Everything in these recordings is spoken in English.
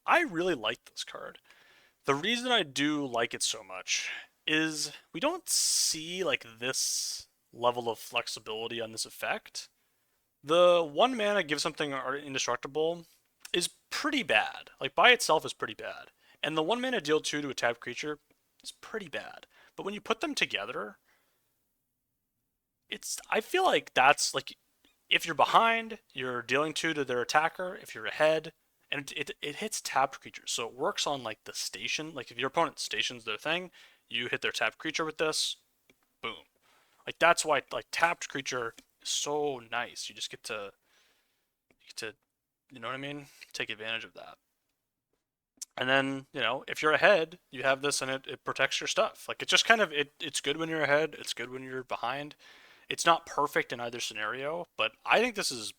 I really like this card. The reason I do like it so much is we don't see like this level of flexibility on this effect. The one mana give something indestructible is pretty bad. Like by itself is pretty bad. And the one mana deal two to a tapped creature is pretty bad. But when you put them together, I feel like that's like if you're behind, you're dealing two to their attacker. If you're ahead, and it hits tapped creatures, so it works on like the station. Like if your opponent stations their thing, you hit their tapped creature with this, boom. Like that's why like tapped creature is so nice. You get to you know what I mean? Take advantage of that. And then, if you're ahead, you have this and it protects your stuff. Like it just kind of it's good when you're ahead, it's good when you're behind. It's not perfect in either scenario, but I think this is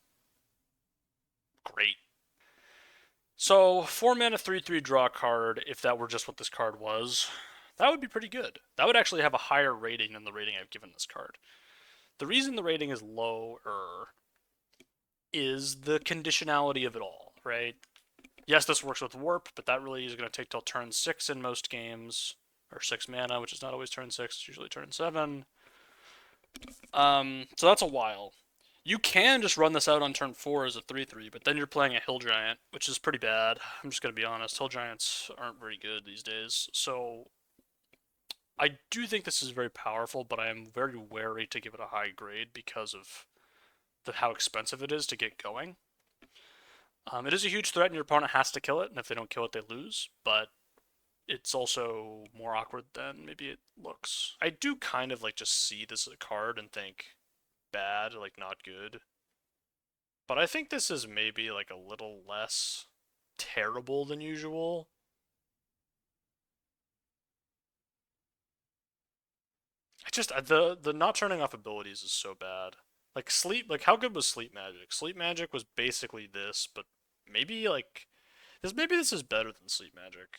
great. So 4 mana 3/3 draw a card, if that were just what this card was, that would be pretty good. That would actually have a higher rating than the rating I've given this card. The reason the rating is lower is the conditionality of it all, right? Yes, this works with Warp, but that really is going to take till turn 6 in most games, or 6 mana, which is not always turn 6, it's usually turn 7. So that's a while. You can just run this out on turn 4 as a 3/3, but then you're playing a Hill Giant, which is pretty bad. I'm just going to be honest. Hill Giants aren't very good these days. So I do think this is very powerful, but I am very wary to give it a high grade because of how expensive it is to get going. It is a huge threat, and your opponent has to kill it, and if they don't kill it, they lose. But it's also more awkward than maybe it looks. I do kind of like just see this as a card and think bad, like not good. But I think this is maybe like a little less terrible than usual. I just the not turning off abilities is so bad. Like sleep, like how good was sleep magic? Sleep magic was basically this, but maybe like maybe this is better than sleep magic.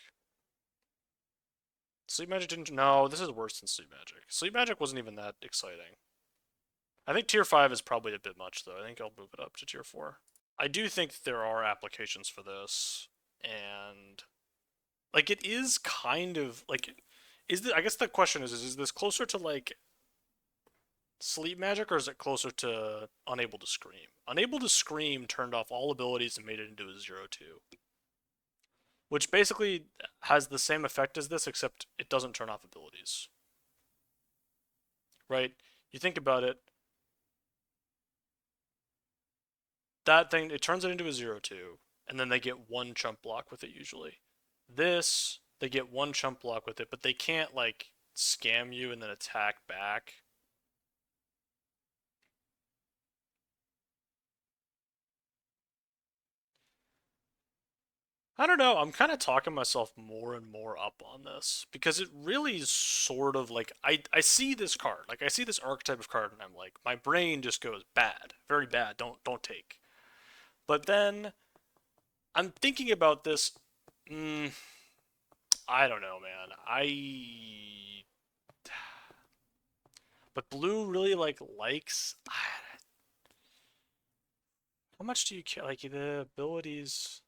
Sleep magic didn't. No, this is worse than sleep magic. Sleep magic wasn't even that exciting. I think tier 5 is probably a bit much though. I think I'll move it up to tier 4. I do think there are applications for this, and like it is kind of like I guess the question is this closer to like sleep magic or is it closer to unable to scream? Unable to scream turned off all abilities and made it into a 0/2, which basically has the same effect as this except it doesn't turn off abilities. Right? You think about it, that thing it turns it into a 0/2 and then they get one chump block with it usually. This they get one chump block with it, but they can't like scam you and then attack back. I don't know. I'm kind of talking myself more and more up on this because it really is sort of like I see this card, like I see this archetype of card, and I'm like my brain just goes bad, very bad. Don't take. But then I'm thinking about this. Mm, I don't know, man. But blue really like likes. How much do you care? Like the abilities.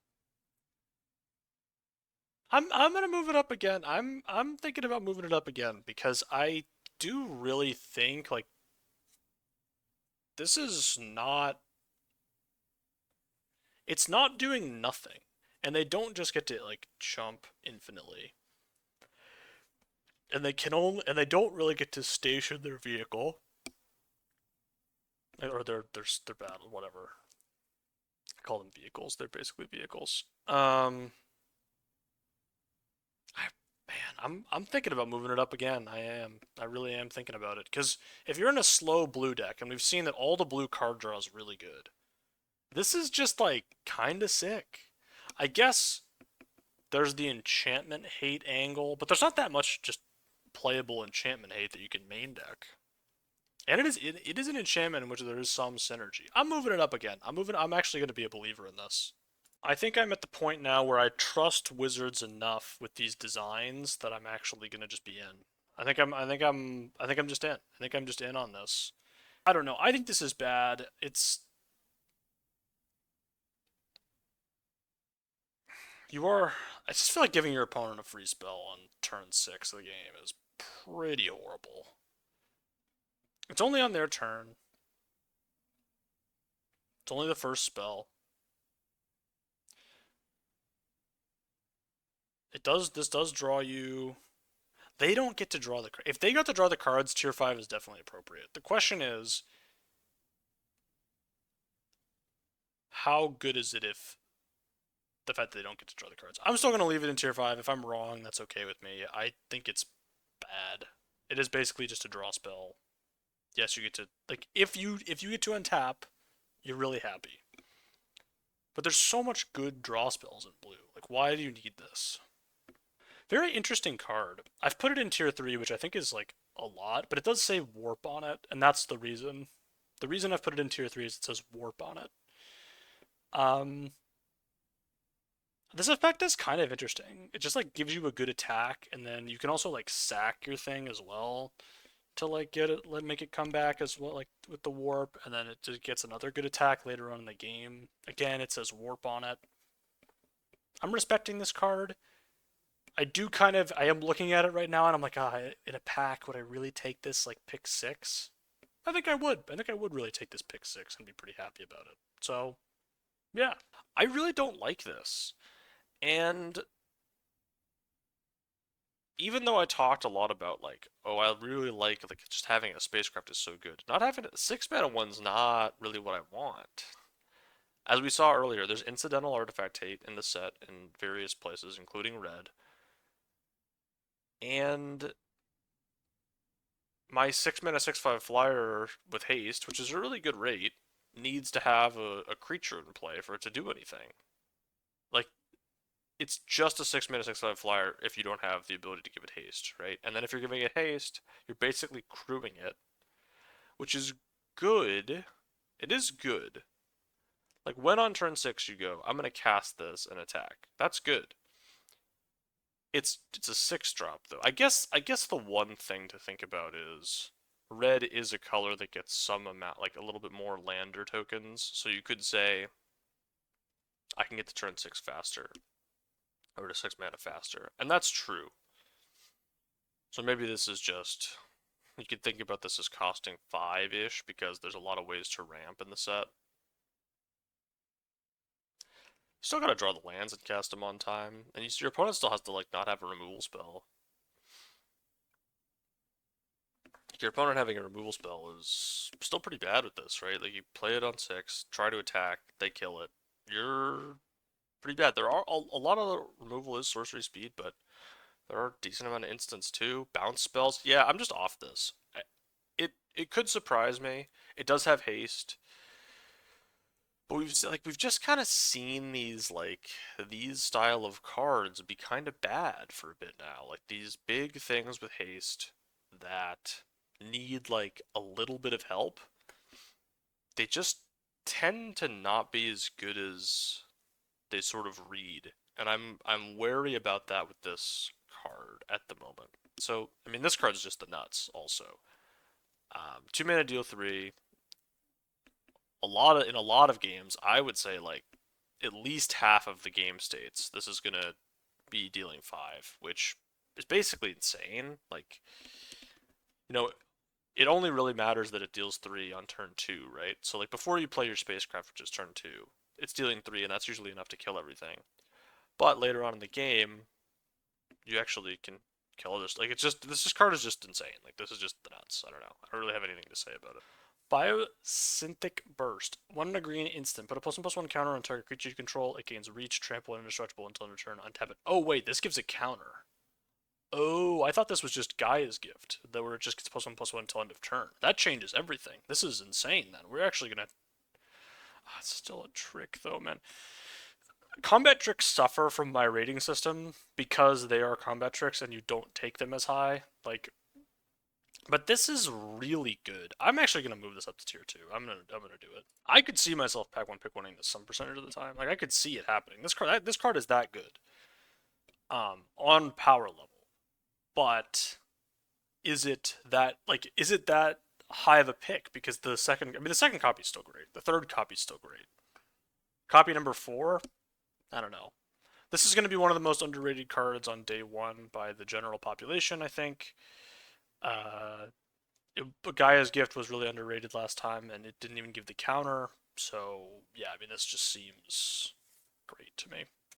I'm gonna move it up again. I'm thinking about moving it up again because I do really think like this is not it's not doing nothing. And they don't just get to like jump infinitely. And they don't really get to station their vehicle or their battle whatever. I call them vehicles. They're basically vehicles. I man, I'm thinking about moving it up again. I am. I really am thinking about it cuz if you're in a slow blue deck and we've seen that all the blue card draw is really good. This is just like kind of sick. I guess there's the enchantment hate angle, but there's not that much just playable enchantment hate that you can main deck. And it is an enchantment in which there is some synergy. I'm moving it up again. I'm actually going to be a believer in this. I think I'm at the point now where I trust Wizards enough with these designs that I'm actually going to just be in. I think I'm just in. I think I'm just in on this. I don't know. I think this is bad. You are. I just feel like giving your opponent a free spell on turn 6 of the game is pretty horrible. It's only on their turn. It's only the first spell. It does. This does draw you. They don't get to draw the. If they got to draw the cards, tier 5 is definitely appropriate. The question is, how good is it if the fact that they don't get to draw the cards? I'm still gonna leave it in tier 5. If I'm wrong, that's okay with me. I think it's bad. It is basically just a draw spell. Yes, you get to like if you get to untap, you're really happy. But there's so much good draw spells in blue. Like, why do you need this? Very interesting card. I've put it in tier 3, which I think is like a lot, but it does say warp on it, and that's the reason. The reason I've put it in tier 3 is it says warp on it. Um, this effect is kind of interesting. It just like gives you a good attack, and then you can also like sack your thing as well to like get it, make it come back as well, like with the warp, and then it just gets another good attack later on in the game. Again, it says warp on it. I'm respecting this card. I am looking at it right now, and I'm like, in a pack, would I really take this like pick 6? I think I would. I think I would really take this pick 6 and be pretty happy about it. So yeah, I really don't like this. And even though I talked a lot about like, oh, I really like just having a spacecraft is so good. Not having a 6 mana one's not really what I want. As we saw earlier, there's incidental artifact hate in the set in various places, including red. And my 6 mana 6/5 flyer with haste, which is a really good rate, needs to have a creature in play for it to do anything. Like, it's just a 6 mana 6/5 flyer if you don't have the ability to give it haste, right? And then if you're giving it haste, you're basically crewing it, which is good. It is good. Like, when on turn 6 you go, I'm going to cast this and attack. That's good. It's a 6 drop though. I guess the one thing to think about is red is a color that gets some amount, like a little bit more lander tokens. So you could say I can get to turn 6 faster or to 6 mana faster, and that's true. So maybe this is just, you could think about this as costing 5-ish because there's a lot of ways to ramp in the set. You still gotta draw the lands and cast them on time, and your opponent still has to like not have a removal spell. Your opponent having a removal spell is still pretty bad with this, right? Like you play it on 6, try to attack, they kill it. You're pretty bad. There are a lot of the removal is sorcery speed, but there are a decent amount of instants too. Bounce spells. Yeah, I'm just off this. It could surprise me. It does have haste, but we've just kind of seen these style of cards be kind of bad for a bit now. Like these big things with haste that need like a little bit of help. They just tend to not be as good as they sort of read. And I'm wary about that with this card at the moment. So, I mean, this card's just the nuts also. 2 mana deal 3. In a lot of games, I would say like at least half of the game states this is gonna be dealing 5, which is basically insane. Like, you know, it only really matters that it deals 3 on turn 2, right? So like before you play your spacecraft, which is turn 2, it's dealing 3, and that's usually enough to kill everything. But later on in the game, you actually can kill others. Like it's just this card is just insane. Like this is just the nuts. I don't know. I don't really have anything to say about it. Biosynthetic Burst. 1 green instant. Put a +1/+1 counter on target creature you control. It gains reach, trample, and indestructible until in return. Untap it. Oh wait, this gives a counter. Oh, I thought this was just Gaia's gift, that where it just gets +1/+1 until end of turn. That changes everything. This is insane. Then we're actually gonna. It's still a trick though, man. Combat tricks suffer from my rating system because they are combat tricks and you don't take them as high. Like, but this is really good. I'm actually gonna move this up to tier 2. I'm gonna do it. I could see myself pack one pick winning this some percentage of the time. Like I could see it happening. This card is that good. On power level. But is it that high of a pick? Because the second copy is still great. The third copy is still great. Copy number 4, I don't know. This is going to be one of the most underrated cards on day one by the general population, I think. Uh, Gaia's Gift was really underrated last time, and it didn't even give the counter. So yeah, I mean this just seems great to me.